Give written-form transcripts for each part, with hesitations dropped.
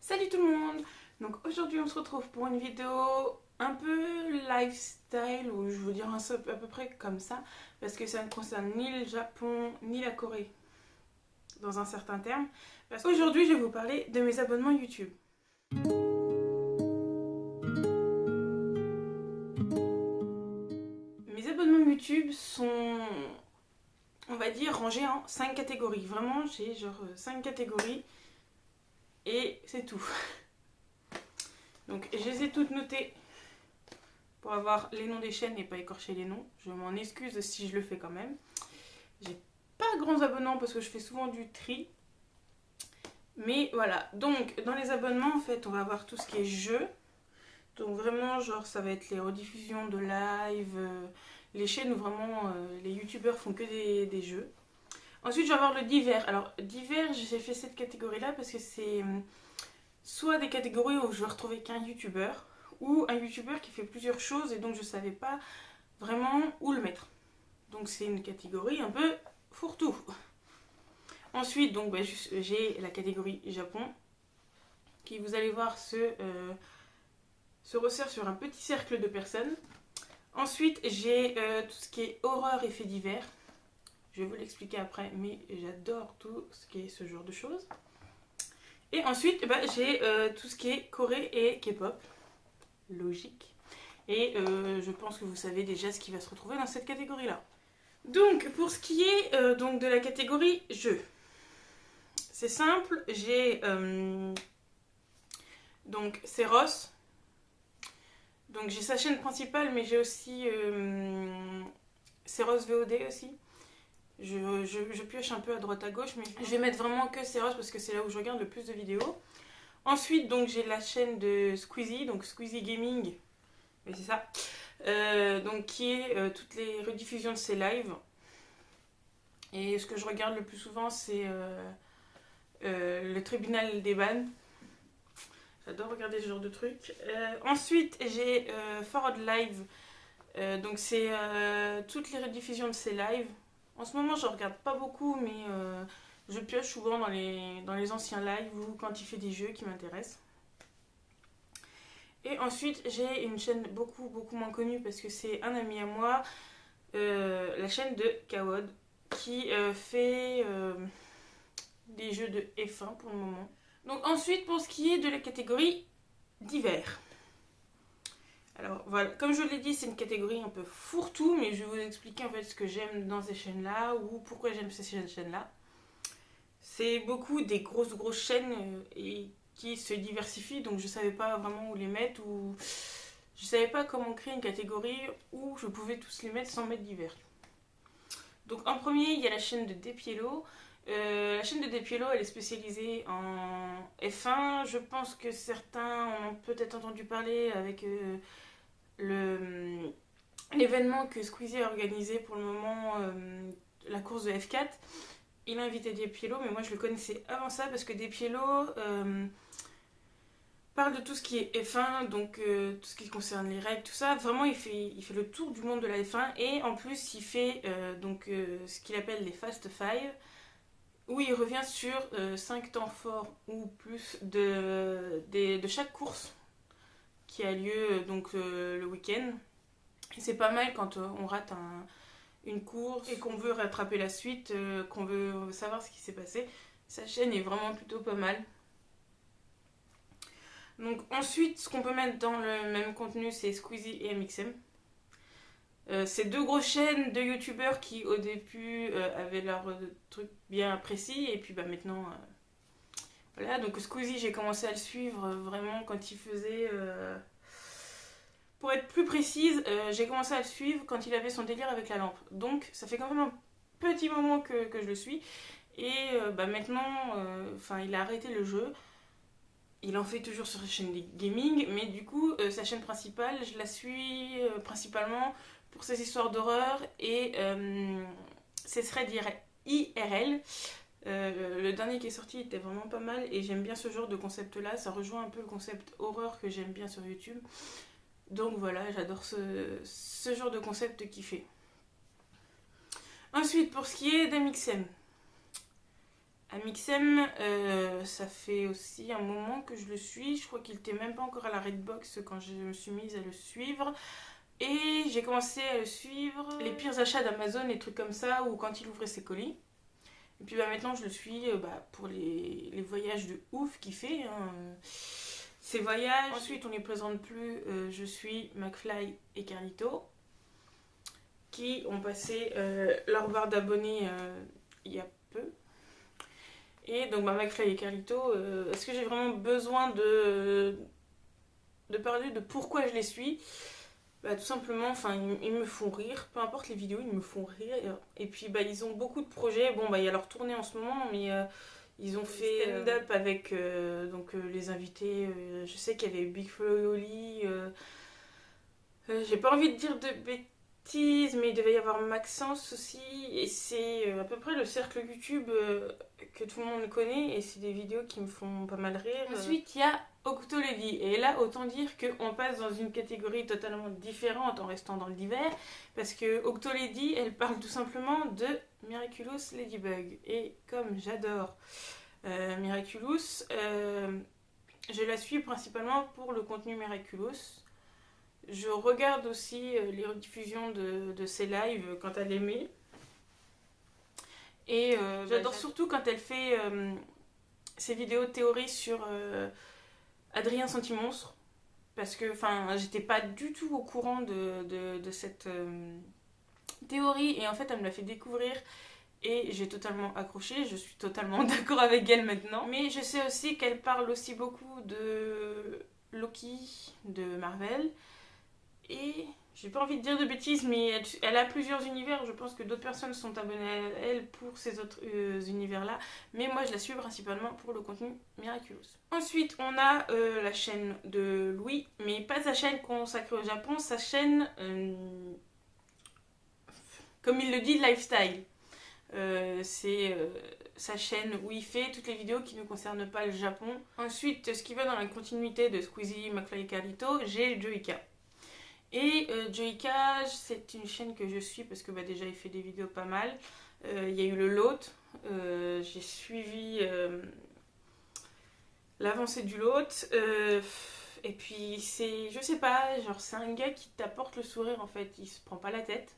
Salut tout le monde! Donc aujourd'hui on se retrouve pour une vidéo un peu lifestyle, ou je veux dire à peu près comme ça, parce que ça ne concerne ni le Japon ni la Corée dans un certain terme. Parce qu'aujourd'hui je vais vous parler de mes abonnements YouTube. Mes abonnements YouTube sont, on va dire, rangés en 5 catégories. Vraiment j'ai genre 5 catégories et c'est tout. Donc je les ai toutes notées pour avoir les noms des chaînes et pas écorcher les noms. Je m'en excuse si je le fais quand même. J'ai pas grands abonnements parce que je fais souvent du tri. Mais voilà, donc dans les abonnements en fait on va avoir tout ce qui est jeux. Donc vraiment genre ça va être les rediffusions de live, les chaînes où vraiment les youtubeurs font que des jeux. Ensuite je vais avoir le divers. Alors divers j'ai fait cette catégorie là parce que c'est soit des catégories où je vais retrouver qu'un youtubeur ou un youtubeur qui fait plusieurs choses et donc je savais pas vraiment où le mettre. Donc c'est une catégorie un peu fourre-tout. Ensuite, donc j'ai la catégorie Japon qui, vous allez voir, se resserre sur un petit cercle de personnes. Ensuite, j'ai tout ce qui est horreur et faits divers. Je vais vous l'expliquer après, mais j'adore tout ce qui est ce genre de choses. Et ensuite, j'ai tout ce qui est Corée et K-pop. Logique. Et je pense que vous savez déjà ce qui va se retrouver dans cette catégorie-là. Donc, pour ce qui est donc de la catégorie jeux, c'est simple, j'ai donc Seros. Donc j'ai sa chaîne principale, mais j'ai aussi Seros VOD aussi. Je pioche un peu à droite à gauche, mais je vais mettre vraiment que Seros parce que c'est là où je regarde le plus de vidéos. Ensuite, donc j'ai la chaîne de Squeezie, donc Squeezie Gaming, et c'est ça, donc qui est toutes les rediffusions de ses lives. Et ce que je regarde le plus souvent, c'est le tribunal des bans. J'adore regarder ce genre de trucs. Ensuite, j'ai Forward Live. Donc, c'est toutes les rediffusions de ces lives. En ce moment, je regarde pas beaucoup, mais je pioche souvent dans les anciens lives ou quand il fait des jeux qui m'intéressent. Et ensuite, j'ai une chaîne beaucoup moins connue parce que c'est un ami à moi, la chaîne de Kawod, qui fait des jeux de F1 pour le moment. Donc ensuite, pour ce qui est de la catégorie divers. Alors voilà, comme je l'ai dit, c'est une catégorie un peu fourre-tout, mais je vais vous expliquer en fait ce que j'aime dans ces chaînes-là ou pourquoi j'aime ces chaînes-là. C'est beaucoup des grosses chaînes et qui se diversifient, donc je savais pas vraiment où les mettre ou je savais pas comment créer une catégorie où je pouvais tous les mettre sans mettre divers. Donc en premier, il y a la chaîne de Despiello. La chaîne de Despiello, elle est spécialisée en F1. Je pense que certains en ont peut-être entendu parler avec l'événement que Squeezie a organisé pour le moment, la course de F4. Il a invité Despiello, mais moi je le connaissais avant ça parce que Despiello parle de tout ce qui est F1, donc tout ce qui concerne les règles, tout ça. Vraiment, il fait le tour du monde de la F1 et en plus, il fait ce qu'il appelle les Fast Five, où il revient sur 5 temps forts ou plus de chaque course qui a lieu le week-end. Et c'est pas mal quand on rate une course et qu'on veut rattraper la suite, qu'on veut savoir ce qui s'est passé. Sa chaîne est vraiment plutôt pas mal. Donc ensuite, ce qu'on peut mettre dans le même contenu, c'est Squeezie et MXM. C'est deux grosses chaînes de youtubeurs qui au début avaient leur truc bien précis et puis maintenant voilà. Donc Squeezie, j'ai commencé à le suivre vraiment quand il faisait pour être plus précise, j'ai commencé à le suivre quand il avait son délire avec la lampe. Donc ça fait quand même un petit moment que je le suis et maintenant il a arrêté le jeu. Il en fait toujours sur sa chaîne gaming, mais du coup, sa chaîne principale, je la suis principalement pour ses histoires d'horreur et ses threads IRL. Le dernier qui est sorti était vraiment pas mal et j'aime bien ce genre de concept-là. Ça rejoint un peu le concept horreur que j'aime bien sur YouTube. Donc voilà, j'adore ce genre de concept qu'il fait. Ensuite, pour ce qui est d'MXM. Amixem, ça fait aussi un moment que je le suis. Je crois qu'il n'était même pas encore à la Redbox quand je me suis mise à le suivre. Et j'ai commencé à le suivre les pires achats d'Amazon, les trucs comme ça, ou quand il ouvrait ses colis. Et puis maintenant je le suis pour les voyages de ouf qu'il fait. Hein. Ces voyages. Ensuite on ne les présente plus, je suis McFly et Carlito, qui ont passé leur barre d'abonnés il y a peu. Et donc McFly et Carlito, est-ce que j'ai vraiment besoin de parler de pourquoi je les suis? Tout simplement, ils me font rire, peu importe les vidéos, ils me font rire. Et puis ils ont beaucoup de projets. Bon, il y a leur tournée en ce moment, mais ils ont fait stand-up avec les invités. Je sais qu'il y avait Big Flo et Oli. J'ai pas envie de dire de bêtises, mais il devait y avoir Maxence aussi. Et c'est à peu près le cercle YouTube que tout le monde connaît. Et c'est des vidéos qui me font pas mal rire. Ensuite, il y a Octolady. Et là, autant dire qu'on passe dans une catégorie totalement différente en restant dans le divers. Parce que Octolady, elle parle tout simplement de Miraculous Ladybug. Et comme j'adore Miraculous, je la suis principalement pour le contenu Miraculous. Je regarde aussi les rediffusions de ses lives quand elle aimait. Et j'adore surtout quand elle fait ses vidéos de théorie sur Adrien Sentimonstre. Parce que j'étais pas du tout au courant de cette théorie. Et en fait, elle me l'a fait découvrir. Et j'ai totalement accroché. Je suis totalement d'accord avec elle maintenant. Mais je sais aussi qu'elle parle aussi beaucoup de Loki, de Marvel. Et j'ai pas envie de dire de bêtises, mais elle a plusieurs univers. Je pense que d'autres personnes sont abonnées à elle pour ces autres univers-là. Mais moi, je la suis principalement pour le contenu Miraculous. Ensuite, on a la chaîne de Louis, mais pas sa chaîne consacrée au Japon, sa chaîne, comme il le dit, lifestyle. C'est sa chaîne où il fait toutes les vidéos qui ne concernent pas le Japon. Ensuite, ce qui va dans la continuité de Squeezie, McFly et Carlito, j'ai Joeyka. Et Joeyka, c'est une chaîne que je suis parce que déjà il fait des vidéos pas mal. Il y a eu le lot, j'ai suivi l'avancée du lot. Et puis je sais pas, genre c'est un gars qui t'apporte le sourire en fait, il se prend pas la tête.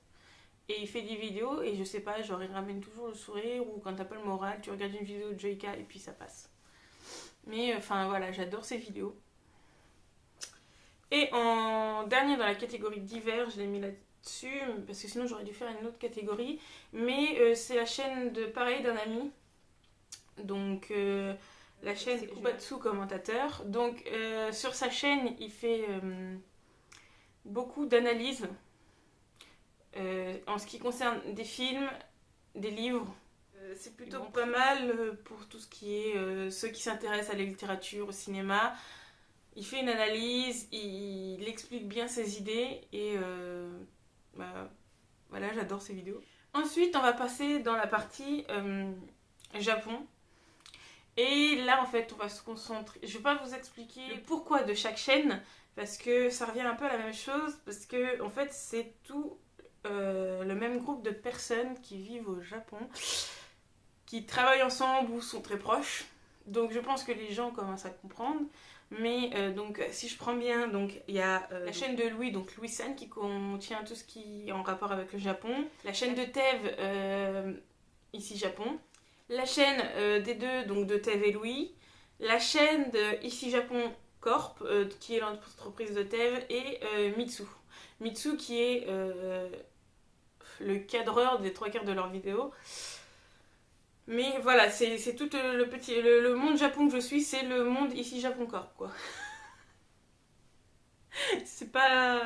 Et il fait des vidéos et je sais pas, genre il ramène toujours le sourire, ou quand t'as pas le moral, tu regardes une vidéo de Joeyka et puis ça passe. Mais voilà, j'adore ces vidéos. Et en dernier dans la catégorie divers, je l'ai mis là-dessus, parce que sinon j'aurais dû faire une autre catégorie. Mais c'est la chaîne de Pareil d'un ami. Donc la chaîne Kubatsu commentateur. Donc sur sa chaîne, il fait beaucoup d'analyses en ce qui concerne des films, des livres. C'est plutôt pas mal pour tout ce qui est ceux qui s'intéressent à la littérature, au cinéma. Il fait une analyse, il explique bien ses idées et voilà, j'adore ces vidéos. Ensuite, on va passer dans la partie Japon. Et là, en fait, on va se concentrer. Je vais pas vous expliquer le pourquoi de chaque chaîne parce que ça revient un peu à la même chose. Parce que, en fait, c'est tout le même groupe de personnes qui vivent au Japon, qui travaillent ensemble ou sont très proches. Donc, je pense que les gens commencent à comprendre. Mais donc si je prends bien, donc il y a la chaîne de Louis, donc Louis-san, qui contient tout ce qui est en rapport avec le Japon. La chaîne de Tev, ici Japon. La chaîne des deux, donc de Tev et Louis. La chaîne de ici Japon Corp, qui est l'entreprise de Tev. Et Mitsu. Mitsu qui est le cadreur des 3/4 de leurs vidéos. Mais voilà, c'est tout le monde Japon que je suis, c'est le monde ici Japon Corp, quoi. c'est pas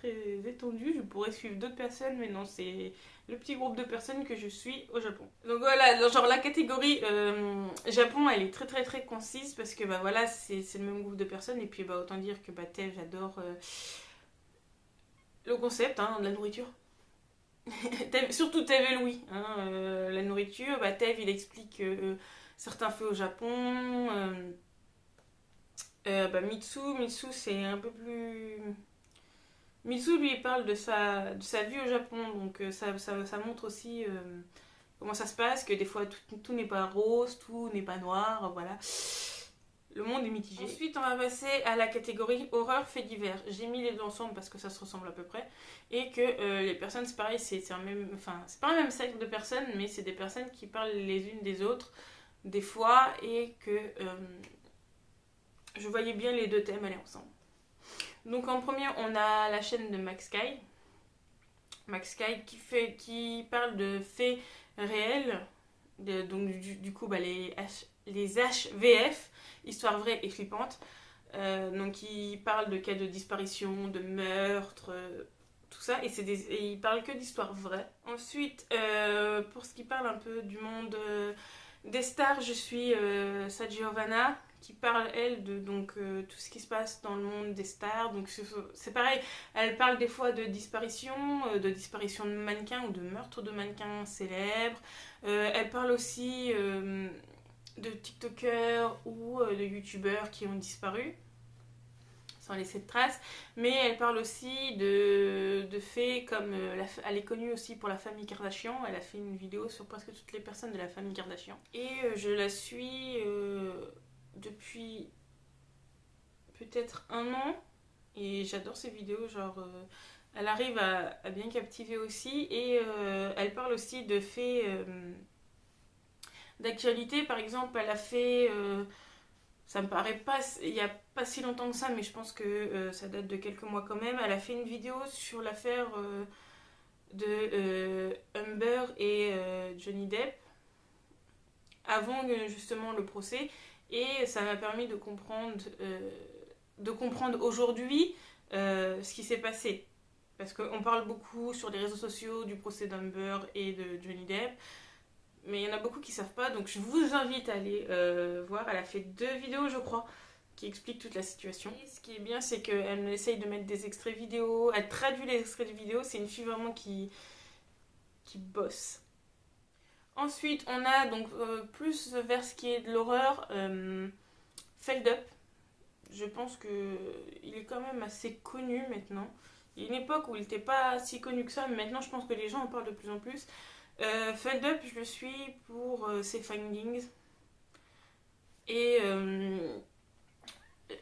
très étendu, je pourrais suivre d'autres personnes, mais non, c'est le petit groupe de personnes que je suis au Japon. Donc voilà, genre la catégorie Japon, elle est très très très concise, parce que voilà, c'est le même groupe de personnes, et puis autant dire que Tev, j'adore le concept de la nourriture. Surtout Tev et Louis, la nourriture. Tev il explique certains faits au Japon. Mitsu c'est un peu plus. Mitsu lui il parle de sa vie au Japon, donc ça montre aussi comment ça se passe, que des fois tout n'est pas rose, tout n'est pas noir, voilà. Le monde est mitigé. Ensuite, on va passer à la catégorie horreur fait divers. J'ai mis les deux ensemble parce que ça se ressemble à peu près. Et que les personnes, c'est pareil, c'est pas un même cercle de personnes, mais c'est des personnes qui parlent les unes des autres, des fois, et que je voyais bien les deux thèmes aller ensemble. Donc en premier, on a la chaîne de Max Sky. Max Sky qui parle de faits réels. Donc du coup, les HVF, histoire vraie et flippante. Donc il parle de cas de disparition, de meurtre, tout ça. Et il parle que d'histoires vraies. Ensuite, pour ce qui parle un peu du monde des stars, je suis Sa Giovanna, qui parle elle de tout ce qui se passe dans le monde des stars. Donc c'est pareil, elle parle des fois de disparition de mannequins ou de meurtre de mannequins célèbres. Elle parle aussi de TikTokers ou de YouTubeurs qui ont disparu sans laisser de traces, mais elle parle aussi de faits comme elle est connue aussi pour la famille Kardashian. Elle a fait une vidéo sur presque toutes les personnes de la famille Kardashian et je la suis depuis peut-être 1 an et j'adore ses vidéos, elle arrive à bien captiver aussi et elle parle aussi de faits d'actualité. Par exemple, elle a fait ça me paraît pas, il n'y a pas si longtemps que ça, mais je pense que ça date de quelques mois quand même. Elle a fait une vidéo sur l'affaire de Amber et Johnny Depp avant justement le procès, et ça m'a permis de comprendre aujourd'hui ce qui s'est passé. Parce qu'on parle beaucoup sur les réseaux sociaux du procès d'Amber et de Johnny Depp, mais il y en a beaucoup qui ne savent pas, donc je vous invite à aller voir. Elle a fait 2 vidéos, je crois, qui expliquent toute la situation. Et ce qui est bien, c'est qu'elle essaye de mettre des extraits vidéo, elle traduit les extraits de vidéo, c'est une fille vraiment qui bosse. Ensuite, on a donc plus vers ce qui est de l'horreur, Feld Up. Je pense qu'il est quand même assez connu maintenant. Il y a une époque où il n'était pas si connu que ça, mais maintenant je pense que les gens en parlent de plus en plus. Feld Up, je le suis pour ses findings. Et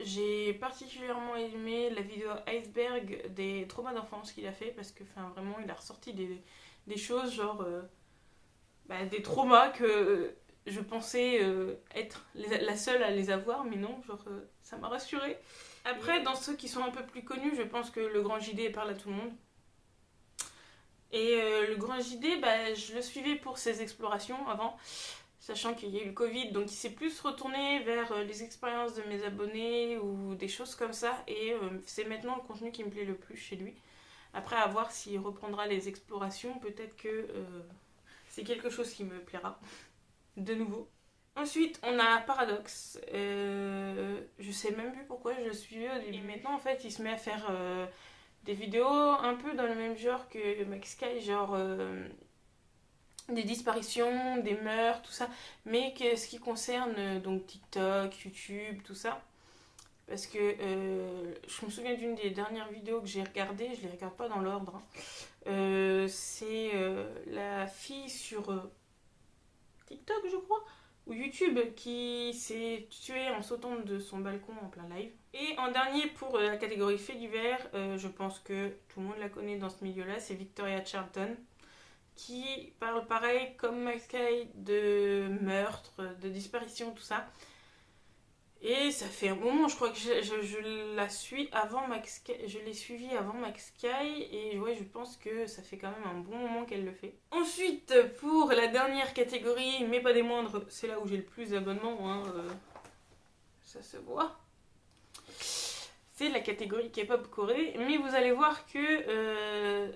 j'ai particulièrement aimé la vidéo Iceberg des traumas d'enfance qu'il a fait, parce que vraiment il a ressorti des choses des traumas que je pensais être la seule à les avoir, mais non, ça m'a rassurée. Après, dans ceux qui sont un peu plus connus, je pense que le Grand JD parle à tout le monde. Et le Grand JD, je le suivais pour ses explorations avant, sachant qu'il y a eu le Covid, donc il s'est plus retourné vers les expériences de mes abonnés ou des choses comme ça, et c'est maintenant le contenu qui me plaît le plus chez lui. Après, à voir s'il reprendra les explorations, peut-être que c'est quelque chose qui me plaira de nouveau. Ensuite, on a Paradox. Je sais même plus pourquoi je le suivais au début. Et maintenant, en fait, il se met à faire des vidéos un peu dans le même genre que Max Sky, des disparitions, des meurtres, tout ça, mais ce qui concerne donc TikTok, YouTube, tout ça. Parce que je me souviens d'une des dernières vidéos que j'ai regardées, je les regarde pas dans l'ordre, c'est la fille sur TikTok, je crois, ou YouTube, qui s'est tuée en sautant de son balcon en plein live. Et en dernier, pour la catégorie fait divers, je pense que tout le monde la connaît dans ce milieu-là, c'est Victoria Charlton, qui parle pareil comme Max Sky de meurtre, de disparition, tout ça. Et ça fait un moment, je crois que je la suis avant Max Sky, je l'ai suivie avant Max Sky, et ouais, je pense que ça fait quand même un bon moment qu'elle le fait. Ensuite, pour la dernière catégorie, mais pas des moindres, c'est là où j'ai le plus d'abonnements, ça se voit. C'est la catégorie K-pop Corée, mais vous allez voir que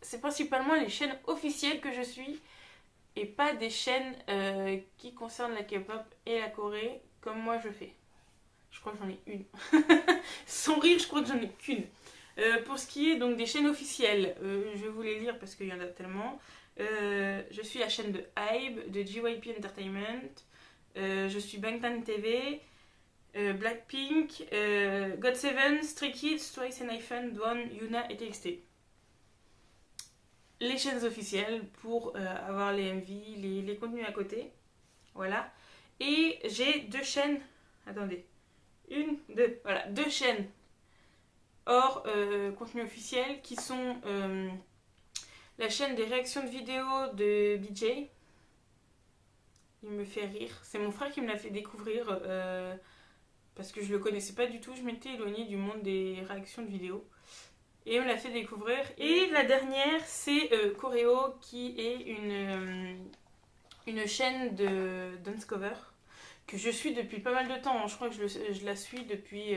c'est principalement les chaînes officielles que je suis, et pas des chaînes qui concernent la K-pop et la Corée comme moi je fais. Je crois que j'en ai une. Sans rire, je crois que j'en ai qu'une. Pour ce qui est donc des chaînes officielles, je vais vous les lire parce qu'il y en a tellement. Je suis la chaîne de HYBE, de JYP Entertainment. Je suis Bangtan TV, Blackpink, GOT7, Stray Kids, Twice and Hyphen, Dwan, Yuna et TXT. les chaînes officielles pour avoir les MV, les contenus à côté. Voilà. Et j'ai 2 chaînes. Attendez. 1, 2. Voilà, 2 chaînes hors contenu officiel qui sont la chaîne des réactions de vidéos de BJ. Il me fait rire. C'est mon frère qui me l'a fait découvrir parce que je le connaissais pas du tout. Je m'étais éloignée du monde des réactions de vidéos. Et il me l'a fait découvrir. Et la dernière, c'est Choreo, qui est une chaîne de dance cover que je suis depuis pas mal de temps. Je crois que je la suis depuis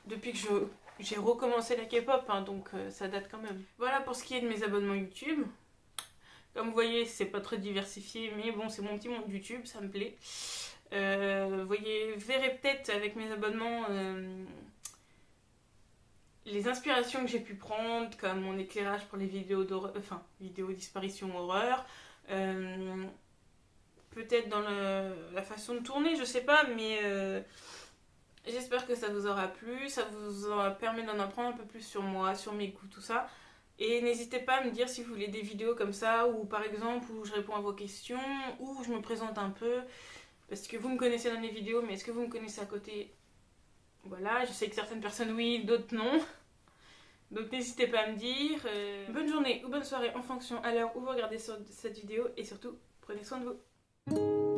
que j'ai recommencé la K-pop, hein, donc ça date quand même. Voilà pour ce qui est de mes abonnements YouTube. Comme vous voyez, c'est pas très diversifié, mais bon, c'est mon petit monde YouTube, ça me plaît. Vous verrez peut-être avec mes abonnements les inspirations que j'ai pu prendre, comme mon éclairage pour les vidéos d'horreur, enfin, vidéos disparition horreur. Peut-être dans la façon de tourner, je sais pas, mais j'espère que ça vous aura plu, ça vous aura permis d'en apprendre un peu plus sur moi, sur mes goûts, tout ça. Et n'hésitez pas à me dire si vous voulez des vidéos comme ça, ou par exemple où je réponds à vos questions, ou je me présente un peu, parce que vous me connaissez dans les vidéos, mais est-ce que vous me connaissez à côté? Voilà, je sais que certaines personnes oui, d'autres non. Donc n'hésitez pas à me dire. Bonne journée ou bonne soirée en fonction à l'heure où vous regardez cette vidéo, et surtout, prenez soin de vous.